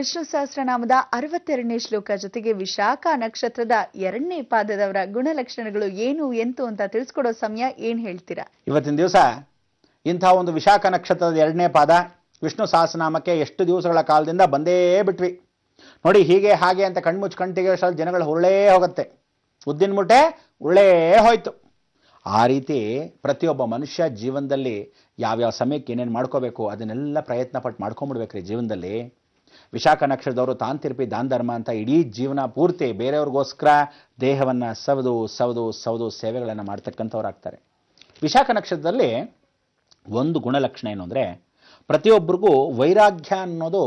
ವಿಷ್ಣು ಸಹಸ್ರನಾಮದ 62ನೇ ಶ್ಲೋಕ ಜೊತೆಗೆ ವಿಶಾಖ ನಕ್ಷತ್ರದ 2ನೇ ಪಾದದವರ ಗುಣಲಕ್ಷಣಗಳು ಏನು ಎಂತು ಅಂತ ತಿಳಿಸ್ಕೊಡೋ ಸಮಯ ಏನ್ ಹೇಳ್ತೀರಾ? ಇವತ್ತಿನ ದಿವಸ ಇಂಥ ಒಂದು ವಿಶಾಖ ನಕ್ಷತ್ರದ 2ನೇ ಪಾದ ವಿಷ್ಣು ಸಹಸ್ರನಾಮಕ್ಕೆ ಎಷ್ಟು ದಿವಸಗಳ ಕಾಲದಿಂದ ಬಂದೇ ಬಿಟ್ವಿ ನೋಡಿ. ಹೀಗೆ ಹಾಗೆ ಅಂತ ಕಣ್ಮುಚ್ಚು ಕಣ್ತಿಗೆ ಜನಗಳು ಉರುಳೇ ಹೋಗುತ್ತೆ, ಉದ್ದಿನ ಮುಟ್ಟೆ ಉರುಳೇ ಹೋಯ್ತು. ಆ ರೀತಿ ಪ್ರತಿಯೊಬ್ಬ ಮನುಷ್ಯ ಜೀವನದಲ್ಲಿ ಯಾವ್ಯಾವ ಸಮಯಕ್ಕೆ ಏನೇನು ಮಾಡ್ಕೋಬೇಕು ಅದನ್ನೆಲ್ಲ ಪ್ರಯತ್ನ ಪಟ್ಟು ಮಾಡ್ಕೊಂಡ್ಬಿಡ್ಬೇಕ್ರಿ ಜೀವನದಲ್ಲಿ. ವಿಶಾಖ ನಕ್ಷತ್ರದವರು ತಾಂತಿರ್ಪಿ ದಾನ ಧರ್ಮ ಅಂತ ಇಡೀ ಜೀವನ ಪೂರ್ತಿ ಬೇರೆಯವ್ರಿಗೋಸ್ಕರ ದೇಹವನ್ನು ಸವದು ಸವದು ಸವದು ಸೇವೆಗಳನ್ನು ಮಾಡ್ತಕ್ಕಂಥವ್ರಾಗ್ತಾರೆ. ವಿಶಾಖ ನಕ್ಷತ್ರದಲ್ಲಿ ಒಂದು ಗುಣಲಕ್ಷಣ ಏನು ಅಂದರೆ, ಪ್ರತಿಯೊಬ್ಬರಿಗೂ ವೈರಾಗ್ಯ ಅನ್ನೋದು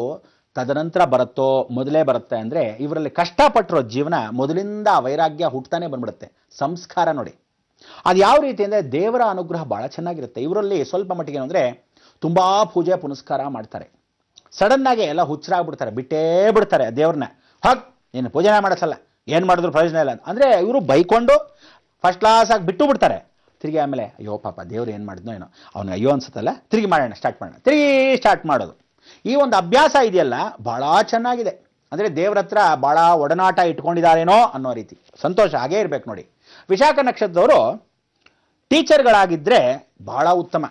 ತದನಂತರ ಬರುತ್ತೋ ಮೊದಲೇ ಬರುತ್ತೆ ಅಂದರೆ, ಇವರಲ್ಲಿ ಕಷ್ಟಪಟ್ಟಿರೋ ಜೀವನ ಮೊದಲಿಂದ ವೈರಾಗ್ಯ ಹುಟ್ಟತಾನೆ ಬಂದ್ಬಿಡುತ್ತೆ. ಸಂಸ್ಕಾರ ನೋಡಿ ಅದು ಯಾವ ರೀತಿ ಅಂದರೆ, ದೇವರ ಅನುಗ್ರಹ ಭಾಳ ಚೆನ್ನಾಗಿರುತ್ತೆ ಇವರಲ್ಲಿ. ಸ್ವಲ್ಪ ಮಟ್ಟಿಗೆ ಅಂದರೆ ತುಂಬ ಪೂಜೆ ಪುನಸ್ಕಾರ ಮಾಡ್ತಾರೆ, ಸಡನ್ನಾಗಿ ಎಲ್ಲ ಹುಚ್ಚರಾಗ್ಬಿಡ್ತಾರೆ, ಬಿಟ್ಟೇ ಬಿಡ್ತಾರೆ ದೇವ್ರನ್ನ. ಹಾಕ್ ನೀನು ಪೂಜೆನೇ ಮಾಡಿಸಲ್ಲ, ಏನು ಮಾಡಿದ್ರು ಪ್ರಯೋಜನ ಇಲ್ಲ ಅಂದರೆ ಇವರು ಬೈಕೊಂಡು ಫಸ್ಟ್ ಕ್ಲಾಸಾಗಿ ಬಿಟ್ಟು ಬಿಡ್ತಾರೆ. ತಿರುಗಿ ಆಮೇಲೆ ಅಯ್ಯೋ ಪಾಪ ದೇವ್ರು ಏನು ಮಾಡಿದ್ನೋ ಏನೋ ಅವ್ನಿಗೆ ಅಯ್ಯೋ ಅನ್ಸುತ್ತಲ್ಲ, ತಿರುಗಿ ಮಾಡೋಣ ಸ್ಟಾರ್ಟ್ ಮಾಡೋಣ, ತಿರುಗಿ ಸ್ಟಾರ್ಟ್ ಮಾಡೋದು. ಈ ಒಂದು ಅಭ್ಯಾಸ ಇದೆಯಲ್ಲ ಭಾಳ ಚೆನ್ನಾಗಿದೆ. ಅಂದರೆ ದೇವ್ರ ಹತ್ರ ಭಾಳ ಒಡನಾಟ ಇಟ್ಕೊಂಡಿದ್ದಾರೇನೋ ಅನ್ನೋ ರೀತಿ ಸಂತೋಷ ಹಾಗೇ ಇರಬೇಕು ನೋಡಿ. ವಿಶಾಖ ನಕ್ಷತ್ರದವರು ಟೀಚರ್ಗಳಾಗಿದ್ದರೆ ಭಾಳ ಉತ್ತಮ,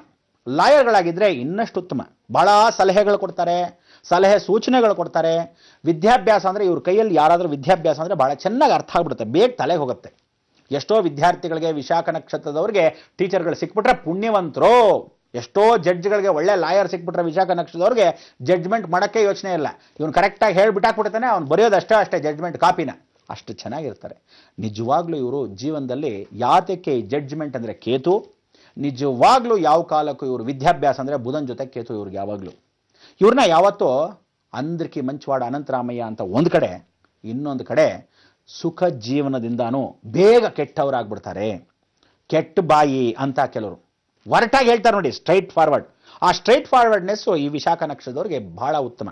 ಲಾಯರ್ಗಳಾಗಿದ್ದರೆ ಇನ್ನಷ್ಟು ಉತ್ತಮ. ಭಾಳ ಸಲಹೆಗಳು ಕೊಡ್ತಾರೆ, ಸಲಹೆ ಸೂಚನೆಗಳು ಕೊಡ್ತಾರೆ. ವಿದ್ಯಾಭ್ಯಾಸ ಅಂದರೆ ಇವ್ರ ಕೈಯಲ್ಲಿ ಯಾರಾದರೂ ವಿದ್ಯಾಭ್ಯಾಸ ಅಂದರೆ ಭಾಳ ಚೆನ್ನಾಗಿ ಅರ್ಥ ಆಗ್ಬಿಡುತ್ತೆ, ಬೇಗ ತಲೆಗೆ ಹೋಗುತ್ತೆ. ಎಷ್ಟೋ ವಿದ್ಯಾರ್ಥಿಗಳಿಗೆ ವಿಶಾಖ ನಕ್ಷತ್ರದವ್ರಿಗೆ ಟೀಚರ್ಗಳು ಸಿಕ್ಬಿಟ್ರೆ ಪುಣ್ಯವಂತರು. ಎಷ್ಟೋ ಜಡ್ಜ್ಗಳಿಗೆ ಒಳ್ಳೆ ಲಾಯರ್ ಸಿಕ್ಬಿಟ್ರೆ ವಿಶಾಖ ನಕ್ಷತ್ರದವ್ರಿಗೆ ಜಡ್ಜ್ಮೆಂಟ್ ಮಾಡೋಕ್ಕೆ ಯೋಚನೆ ಇಲ್ಲ, ಇವನು ಕರೆಕ್ಟಾಗಿ ಹೇಳಿಬಿಟ್ಟಾಕ್ಬಿಡ್ತಾನೆ, ಅವ್ನು ಬರೆಯೋದಷ್ಟೇ ಜಡ್ಜ್ಮೆಂಟ್ ಕಾಪಿನ. ಅಷ್ಟು ಚೆನ್ನಾಗಿರ್ತಾರೆ ನಿಜವಾಗ್ಲೂ ಇವರು ಜೀವನದಲ್ಲಿ. ಯಾತಕ್ಕೆ ಜಡ್ಜ್ಮೆಂಟ್ ಅಂದರೆ ಕೇತು, ನಿಜವಾಗ್ಲೂ ಯಾವ ಕಾಲಕ್ಕೂ ಇವರು ವಿದ್ಯಾಭ್ಯಾಸ ಅಂದರೆ ಬುಧನ ಜೊತೆ ಕೇತು ಇವ್ರಿಗೆ ಯಾವಾಗಲೂ. ಇವ್ರನ್ನ ಯಾವತ್ತೂ ಅಂದ್ರಕಿ ಮಂಚವಾಡ ಅನಂತರಾಮಯ್ಯ ಅಂತ ಒಂದು ಕಡೆ, ಇನ್ನೊಂದು ಕಡೆ ಸುಖ ಜೀವನದಿಂದಾನು ಬೇಗ ಕೆಟ್ಟವರಾಗ್ಬಿಡ್ತಾರೆ. ಕೆಟ್ಟ ಬಾಯಿ ಅಂತ ಕೆಲವರು ಹೊರಟಾಗಿ ಹೇಳ್ತಾರೆ ನೋಡಿ, ಸ್ಟ್ರೈಟ್ ಫಾರ್ವರ್ಡ್. ಆ ಸ್ಟ್ರೈಟ್ ಫಾರ್ವರ್ಡ್ನೆಸ್ಸು ಈ ವಿಶಾಖ ನಕ್ಷತ್ರದವ್ರಿಗೆ ಬಹಳ ಉತ್ತಮ.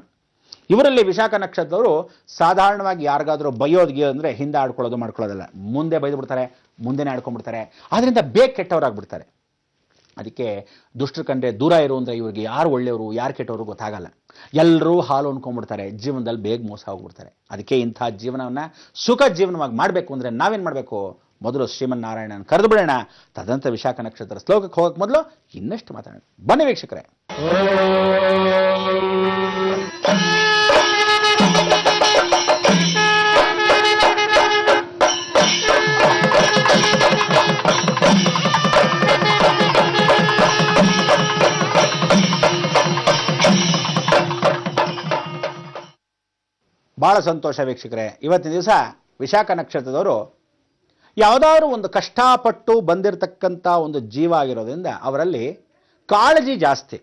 ಇವರಲ್ಲಿ ವಿಶಾಖ ನಕ್ಷತ್ರದವರು ಸಾಧಾರಣವಾಗಿ ಯಾರಿಗಾದರೂ ಬೈಯೋದು ಅಂದರೆ ಹಿಂದೆ ಆಡ್ಕೊಳ್ಳೋದು ಮಾಡ್ಕೊಳ್ಳೋದಲ್ಲ, ಮುಂದೆ ಬೈದು ಬಿಡ್ತಾರೆ, ಮುಂದೆನೇ ಆಡ್ಕೊಂಡ್ಬಿಡ್ತಾರೆ. ಆದ್ದರಿಂದ ಬೇಗ ಕೆಟ್ಟವರಾಗ್ಬಿಡ್ತಾರೆ. ಅದಕ್ಕೆ ದುಷ್ಟರ ಕಂಡ್ರೆ ದೂರ ಇರು ಅಂದರೆ ಇವ್ರಿಗೆ ಯಾರು ಒಳ್ಳೆಯವರು ಯಾರು ಕೆಟ್ಟವರು ಗೊತ್ತಾಗಲ್ಲ. ಎಲ್ಲರೂ ಹಾಲು ಅಂದ್ಕೊಂಡ್ಬಿಡ್ತಾರೆ, ಜೀವನದಲ್ಲಿ ಬೇಗ ಮೋಸ ಹೋಗ್ಬಿಡ್ತಾರೆ. ಅದಕ್ಕೆ ಇಂಥ ಜೀವನವನ್ನು ಸುಖ ಜೀವನವಾಗಿ ಮಾಡಬೇಕು ಅಂದರೆ ನಾವೇನು ಮಾಡಬೇಕು? ಮೊದಲು ಶ್ರೀಮನ್ನಾರಾಯಣನ ಕರೆದು ಬಿಡೋಣ. ತದಂತ ವಿಶಾಖ ನಕ್ಷತ್ರ ಶ್ಲೋಕಕ್ಕೆ ಹೋಗಕ್ಕೆ ಮೊದಲು ಇನ್ನಷ್ಟು ಮಾತಾಡೋಣ. ಬನ್ನಿ ವೀಕ್ಷಕರೇ. ಭಾಳ ಸಂತೋಷ ವೀಕ್ಷಕರೇ. ಇವತ್ತಿನ ದಿವಸ ವಿಶಾಖ ನಕ್ಷತ್ರದವರು ಯಾವುದಾದ್ರೂ ಒಂದು ಕಷ್ಟಪಟ್ಟು ಬಂದಿರತಕ್ಕಂಥ ಒಂದು ಜೀವ ಆಗಿರೋದ್ರಿಂದ ಅವರಲ್ಲಿ ಕಾಳಜಿ ಜಾಸ್ತಿ.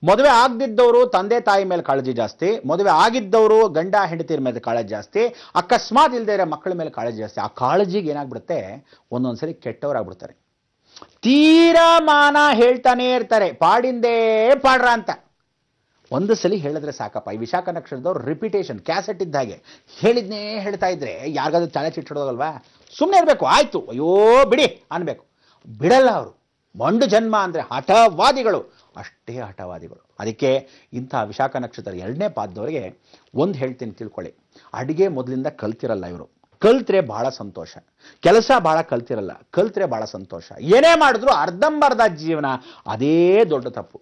ಮದುವೆ ಆಗದಿದ್ದವರು ತಂದೆ ತಾಯಿ ಮೇಲೆ ಕಾಳಜಿ ಜಾಸ್ತಿ, ಮದುವೆ ಆಗಿದ್ದವರು ಗಂಡ ಹೆಂಡತಿಯ ಮೇಲೆ ಕಾಳಜಿ ಜಾಸ್ತಿ, ಅಕಸ್ಮಾತ್ ಇಲ್ಲದೆ ಇರೋ ಮಕ್ಕಳ ಮೇಲೆ ಕಾಳಜಿ ಜಾಸ್ತಿ. ಆ ಕಾಳಜಿಗೆ ಏನಾಗ್ಬಿಡುತ್ತೆ, ಒಂದೊಂದು ಸರಿ ಕೆಟ್ಟವರಾಗ್ಬಿಡ್ತಾರೆ. ತೀರಾ ಮಾನ ಹೇಳ್ತಾನೇ ಇರ್ತಾರೆ, ಪಾಡಿಂದೇ ಪಾಡ್ರ ಅಂತ. ಒಂದು ಸಲ ಹೇಳಿದ್ರೆ ಸಾಕಪ್ಪ. ಈ ವಿಶಾಖ ನಕ್ಷತ್ರದವ್ರು ರಿಪಿಟೇಷನ್ ಕ್ಯಾಸೆಟ್ ಇದ್ದ ಹಾಗೆ ಹೇಳಿದ್ನೇ ಹೇಳ್ತಾ ಇದ್ರೆ ಯಾರಿಗಾದ್ರೂ ತಲೆ ಚಿಟ್ಟಿಡೋದಲ್ವಾ? ಸುಮ್ಮನೆ ಇರಬೇಕು, ಆಯ್ತು ಅಯ್ಯೋ ಬಿಡಿ ಅನ್ಬೇಕು. ಬಿಡಲ್ಲ ಅವರು. ಮಂಡು ಜನ್ಮ ಅಂದರೆ ಹಠವಾದಿಗಳು, ಅಷ್ಟೇ ಹಠವಾದಿಗಳು. ಅದಕ್ಕೆ ಇಂಥ ವಿಶಾಖ ನಕ್ಷತ್ರ 2ನೇ ಪಾದದವರಿಗೆ ಒಂದು ಹೇಳ್ತೀನಿ ತಿಳ್ಕೊಳ್ಳಿ. ಅಡುಗೆ ಮೊದಲಿಂದ ಕಲ್ತಿರಲ್ಲ ಇವರು. ಕಲ್ತ್ರೆ ಭಾಳ ಸಂತೋಷ, ಕೆಲಸ ಭಾಳ ಕಲ್ತಿರಲ್ಲ, ಕಲ್ತ್ರೆ ಭಾಳ ಸಂತೋಷ. ಏನೇ ಮಾಡಿದ್ರು ಅರ್ಧಂಬರ್ಧ ಜೀವನ, ಅದೇ ದೊಡ್ಡ ತಪ್ಪು.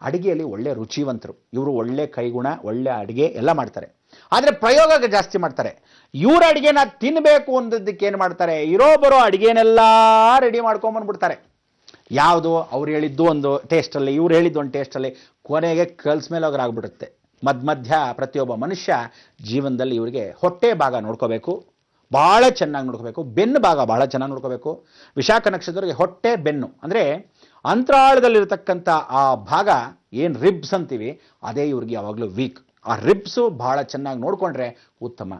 ಅಡುಗೆಯಲ್ಲಿ ಒಳ್ಳೆ ರುಚಿವಂತರು ಇವರು, ಒಳ್ಳೆ ಕೈಗುಣ, ಒಳ್ಳೆ ಅಡುಗೆ ಎಲ್ಲ ಮಾಡ್ತಾರೆ. ಆದರೆ ಪ್ರಯೋಗ ಜಾಸ್ತಿ ಮಾಡ್ತಾರೆ. ಇವ್ರ ಅಡುಗೆನ ತಿನ್ನಬೇಕು ಅನ್ನೋದಕ್ಕೆ ಏನು ಮಾಡ್ತಾರೆ, ಇರೋ ಬರೋ ಅಡುಗೆನೆಲ್ಲ ರೆಡಿ ಮಾಡ್ಕೊಂಬಂದ್ಬಿಡ್ತಾರೆ. ಯಾವುದು ಅವ್ರು ಹೇಳಿದ್ದು ಒಂದು ಟೇಸ್ಟಲ್ಲಿ, ಇವ್ರು ಹೇಳಿದ್ದು ಒಂದು ಟೇಸ್ಟಲ್ಲಿ, ಕೊನೆಗೆ ಕಲ್ಸ್ ಮೇಲೆ ಹೋಗ್ರಾಗ್ಬಿಡುತ್ತೆ. ಮಧ್ಯ ಪ್ರತಿಯೊಬ್ಬ ಮನುಷ್ಯ ಜೀವನದಲ್ಲಿ ಇವರಿಗೆ ಹೊಟ್ಟೆ ಭಾಗ ನೋಡ್ಕೋಬೇಕು, ಭಾಳ ಚೆನ್ನಾಗಿ ನೋಡ್ಕೋಬೇಕು. ಬೆನ್ನು ಭಾಗ ಭಾಳ ಚೆನ್ನಾಗಿ ನೋಡ್ಕೋಬೇಕು. ವಿಶಾಖ ನಕ್ಷತ್ರಕ್ಕೆ ಹೊಟ್ಟೆ ಬೆನ್ನು ಅಂದರೆ ಅಂತರಾಳದಲ್ಲಿರತಕ್ಕಂಥ ಆ ಭಾಗ ಏನು ರಿಬ್ಸ್ ಅಂತೀವಿ, ಅದೇ ಇವ್ರಿಗೆ ಯಾವಾಗಲೂ ವೀಕ್. ಆ ರಿಬ್ಸು ಭಾಳ ಚೆನ್ನಾಗಿ ನೋಡಿಕೊಂಡ್ರೆ ಉತ್ತಮ.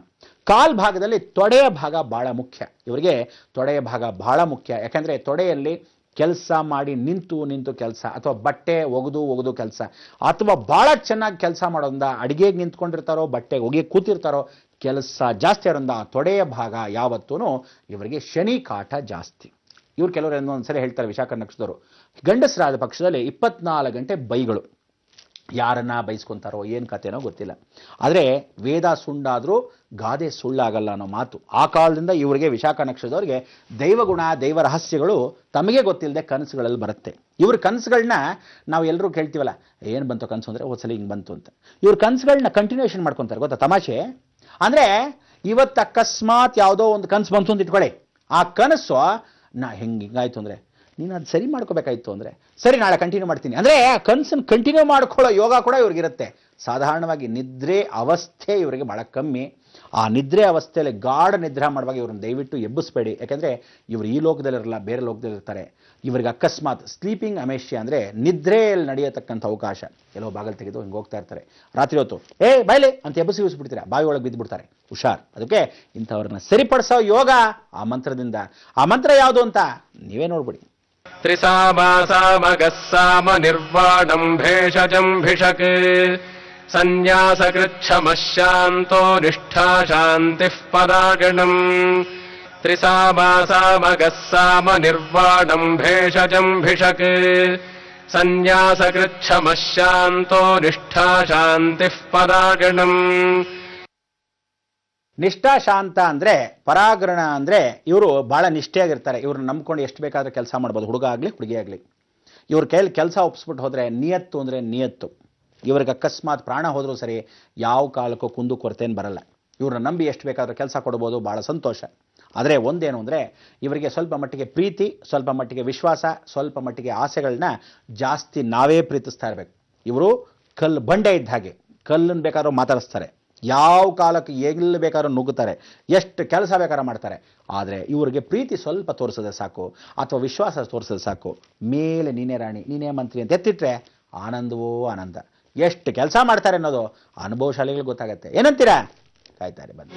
ಕಾಲ್ ಭಾಗದಲ್ಲಿ ತೊಡೆಯ ಭಾಗ ಭಾಳ ಮುಖ್ಯ. ಇವರಿಗೆ ತೊಡೆಯ ಭಾಗ ಭಾಳ ಮುಖ್ಯ. ಯಾಕೆಂದರೆ ತೊಡೆಯಲ್ಲಿ ಕೆಲಸ ಮಾಡಿ ನಿಂತು ಕೆಲಸ, ಅಥವಾ ಬಟ್ಟೆ ಒಗೆದು ಕೆಲಸ, ಅಥವಾ ಭಾಳ ಚೆನ್ನಾಗಿ ಕೆಲಸ ಮಾಡೋದ್ರಿಂದ ಅಡುಗೆಗೆ ನಿಂತ್ಕೊಂಡಿರ್ತಾರೋ, ಬಟ್ಟೆಗೆ ಒಗೆ ಕೂತಿರ್ತಾರೋ, ಕೆಲಸ ಜಾಸ್ತಿ ಇರೋದ್ರಿಂದ ತೊಡೆಯ ಭಾಗ ಯಾವತ್ತೂ ಇವರಿಗೆ ಶನಿ ಕಾಟ ಜಾಸ್ತಿ. ಇವ್ರು ಕೆಲವರು ಒಂದ್ಸರಿ ಹೇಳ್ತಾರೆ ವಿಶಾಖ ನಕ್ಷತ್ರದವರು, ಗಂಡಸರಾದ ಪಕ್ಷದಲ್ಲಿ 24 ಗಂಟೆ ಬೈಗಳು. ಯಾರನ್ನ ಬೈಸ್ಕೊಂತಾರೋ ಏನು ಕಥೆನೋ ಗೊತ್ತಿಲ್ಲ. ಆದರೆ ವೇದ ಸುಳ್ಳಾದರೂ ಗಾದೆ ಸುಳ್ಳಾಗಲ್ಲ ಅನ್ನೋ ಮಾತು. ಆ ಕಾಲದಿಂದ ಇವರಿಗೆ ವಿಶಾಖ ನಕ್ಷತ್ರದವ್ರಿಗೆ ದೈವಗುಣ ದೈವ ರಹಸ್ಯಗಳು ತಮಗೆ ಗೊತ್ತಿಲ್ಲದೆ ಕನಸುಗಳಲ್ಲಿ ಬರುತ್ತೆ. ಇವ್ರ ಕನಸುಗಳನ್ನ ನಾವು ಎಲ್ಲರೂ ಕೇಳ್ತೀವಲ್ಲ, ಏನು ಬಂತು ಕನಸು ಅಂದರೆ ಹೋದ್ಸಲ ಹಿಂಗೆ ಬಂತು ಅಂತ. ಇವ್ರ ಕನಸುಗಳನ್ನ ಕಂಟಿನ್ಯೂಷನ್ ಮಾಡ್ಕೊತಾರೆ ಗೊತ್ತಾ. ತಮಾಷೆ ಅಂದರೆ ಇವತ್ತು ಅಕಸ್ಮಾತ್ ಯಾವುದೋ ಒಂದು ಕನಸು ಬಂತು ಅಂತ ಇಟ್ಕೊಳ್ಳಿ, ಆ ಕನಸು ಹಿಂಗಾಯ್ತು ಅಂದರೆ ನೀನು ಅದು ಸರಿ ಮಾಡ್ಕೋಬೇಕಾಯ್ತು ಅಂದರೆ ಸರಿ ನಾಳೆ ಕಂಟಿನ್ಯೂ ಮಾಡ್ತೀನಿ ಅಂದರೆ ಆ ಕನಸನ್ನು ಕಂಟಿನ್ಯೂ ಮಾಡ್ಕೊಳ್ಳೋ ಯೋಗ ಕೂಡ ಇವ್ರಿಗಿರುತ್ತೆ. ಸಾಧಾರಣವಾಗಿ ನಿದ್ರೆ ಅವಸ್ಥೆ ಇವರಿಗೆ ಭಾಳ ಕಮ್ಮಿ. ಆ ನಿದ್ರೆ ಅವಸ್ಥೆಯಲ್ಲಿ ಗಾಢ ನಿದ್ರೆ ಮಾಡುವಾಗ ಇವ್ರನ್ನ ದಯವಿಟ್ಟು ಎಬ್ಬಿಸ್ಬೇಡಿ. ಯಾಕೆಂದರೆ ಇವರು ಈ ಲೋಕದಲ್ಲಿರಲ್ಲ, ಬೇರೆ ಲೋಕದಲ್ಲಿರ್ತಾರೆ. ಇವರಿಗೆ ಅಕಸ್ಮಾತ್ ಸ್ಲೀಪಿಂಗ್ ಅಮೇಷ್ಯ ಅಂದರೆ ನಿದ್ರೆಯಲ್ಲಿ ನಡೆಯತಕ್ಕಂಥ ಅವಕಾಶ. ಎಲ್ಲೋ ಬಾಗಲ್ ತೆಗೆದು ಹಿಂಗೆ ಹೋಗ್ತಾ ಇರ್ತಾರೆ ರಾತ್ರಿ ಹೊತ್ತು, ಬಾಯ್ಲಿ ಅಂತ ಎಬ್ಬಿಸ್ಬಿಡ್ತಾರೆ, ಬಾವಿ ಒಳಗೆ ಬಿದ್ದುಬಿಡ್ತಾರೆ. ಹುಷಾರ್. ಅದಕ್ಕೆ ಇಂಥವ್ರನ್ನ ಸರಿಪಡಿಸೋ ಯೋಗ ಆ ಮಂತ್ರದಿಂದ. ಆ ಮಂತ್ರ ಯಾವುದು ಅಂತ ನೀವೇ ನೋಡ್ಬಿಡಿ. ತ್ರಿಸಾಮಾಸಾಮಗಸ್ಸಾಮ ನಿರ್ವಾಣಂ ಭೇಷಜಂ ಭಿಷಕ್ ಸನ್ಯಾಸಕೃಚ್ಛಮಶಾಂತೋ ನಿಷ್ಠಾ ಶಾಂತಿಃ ಪರಾಗಣಂ. ತ್ರಿಸಾಮಾಸಾಮಗಸ್ಸಾಮ ನಿರ್ವಾಣಂ ಭೇಷಜಂ ಭಿಷಕ್ ಸನ್ಯಾಸಕೃಚ್ಛಮಶಾಂತೋ ನಿಷ್ಠಾ ಶಾಂತಿಃ ಪರಾಗಣಂ. ನಿಷ್ಠಾ ಶಾಂತ ಅಂದರೆ ಪರಾಗರಣ ಅಂದರೆ ಇವರು ಭಾಳ ನಿಷ್ಠೆಯಾಗಿರ್ತಾರೆ. ಇವ್ರನ್ನ ನಂಬ್ಕೊಂಡು ಎಷ್ಟು ಬೇಕಾದರೂ ಕೆಲಸ ಮಾಡ್ಬೋದು, ಹುಡುಗ ಆಗಲಿ ಹುಡುಗಿ ಆಗಲಿ. ಇವ್ರ ಕೈಯಲ್ಲಿ ಕೆಲಸ ಒಪ್ಪಿಸ್ಬಿಟ್ಟು ಹೋದರೆ ನಿಯತ್ತು ಅಂದರೆ ನಿಯತ್ತು. ಇವ್ರಿಗೆ ಅಕಸ್ಮಾತ್ ಪ್ರಾಣ ಹೋದರೂ ಸರಿ ಯಾವ ಕಾಲಕ್ಕೂ ಕುಂದು ಕೊರತೇನು ಬರಲ್ಲ. ಇವ್ರನ್ನ ನಂಬಿ ಎಷ್ಟು ಬೇಕಾದರೂ ಕೆಲಸ ಕೊಡ್ಬೋದು, ಭಾಳ ಸಂತೋಷ. ಆದರೆ ಒಂದೇನು ಅಂದರೆ ಇವರಿಗೆ ಸ್ವಲ್ಪ ಮಟ್ಟಿಗೆ ಪ್ರೀತಿ, ಸ್ವಲ್ಪ ಮಟ್ಟಿಗೆ ವಿಶ್ವಾಸ, ಸ್ವಲ್ಪ ಮಟ್ಟಿಗೆ ಆಸೆಗಳನ್ನ ಜಾಸ್ತಿ ನಾವೇ ಪ್ರೀತಿಸ್ತಾ ಇರಬೇಕು. ಇವರು ಕಲ್ಲು ಬಂಡೆ ಇದ್ದ ಹಾಗೆ, ಕಲ್ಲನ್ನು ಬೇಕಾದ್ರೂ ಮಾತಾಡಿಸ್ತಾರೆ, ಯಾವ ಕಾಲಕ್ಕೆ ಎಲ್ಲಿ ಬೇಕಾದ್ರೂ ನುಗ್ಗುತ್ತಾರೆ, ಎಷ್ಟು ಕೆಲಸ ಬೇಕಾದ್ರೂ ಮಾಡ್ತಾರೆ. ಆದರೆ ಇವರಿಗೆ ಪ್ರೀತಿ ಸ್ವಲ್ಪ ತೋರಿಸಿದ್ರೆ ಸಾಕು, ಅಥವಾ ವಿಶ್ವಾಸ ತೋರಿಸಿದ್ರೆ ಸಾಕು, ಮೇಲೆ ನೀನೇ ರಾಣಿ ನೀನೇ ಮಂತ್ರಿ ಅಂತ ಎತ್ತಿಟ್ರೆ ಆನಂದವೋ ಆನಂದ. ಎಷ್ಟು ಕೆಲಸ ಮಾಡ್ತಾರೆ ಅನ್ನೋದು ಅನುಭವಶಾಲಿಗಳು ಗೊತ್ತಾಗತ್ತೆ. ಏನಂತೀರಾ? ಕಾಯ್ತಾರೆ ಬನ್ನಿ.